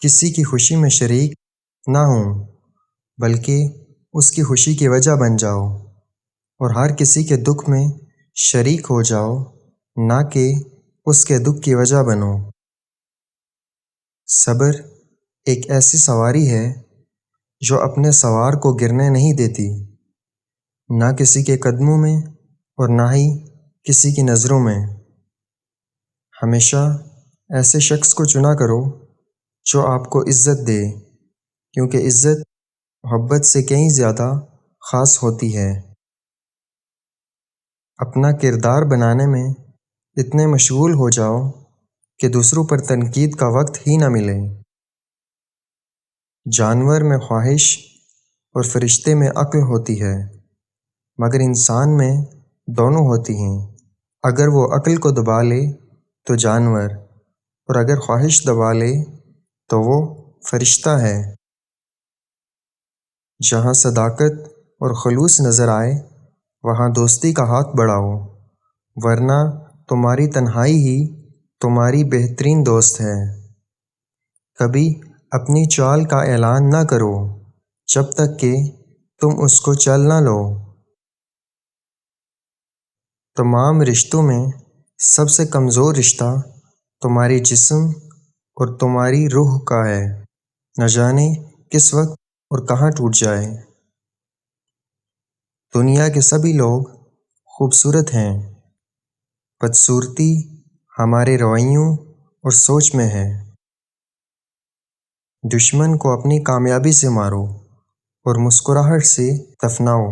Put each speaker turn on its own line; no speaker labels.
کسی کی خوشی میں شریک نہ ہوں بلکہ اس کی خوشی کی وجہ بن جاؤ، اور ہر کسی کے دکھ میں شریک ہو جاؤ، نہ کہ اس کے دکھ کی وجہ بنو۔ صبر ایک ایسی سواری ہے جو اپنے سوار کو گرنے نہیں دیتی، نہ کسی کے قدموں میں اور نہ ہی کسی کی نظروں میں۔ ہمیشہ ایسے شخص کو چنا کرو جو آپ کو عزت دے، کیونکہ عزت محبت سے کہیں زیادہ خاص ہوتی ہے۔ اپنا کردار بنانے میں اتنے مشغول ہو جاؤ کہ دوسروں پر تنقید کا وقت ہی نہ ملے۔ جانور میں خواہش اور فرشتے میں عقل ہوتی ہے، مگر انسان میں دونوں ہوتی ہیں۔ اگر وہ عقل کو دبا لے تو جانور، اور اگر خواہش دبا لے تو وہ فرشتہ ہے۔ جہاں صداقت اور خلوص نظر آئے وہاں دوستی کا ہاتھ بڑھاؤ، ورنہ تمہاری تنہائی ہی تمہاری بہترین دوست ہے۔ کبھی اپنی چال کا اعلان نہ کرو جب تک کہ تم اس کو چل نہ لو۔ تمام رشتوں میں سب سے کمزور رشتہ تمہاری جسم اور تمہاری روح کا ہے، نہ جانے کس وقت اور کہاں ٹوٹ جائے۔ دنیا کے سبھی لوگ خوبصورت ہیں، بدصورتی ہمارے رویوں اور سوچ میں ہے۔ دشمن کو اپنی کامیابی سے مارو اور مسکراہٹ سے دفناؤ۔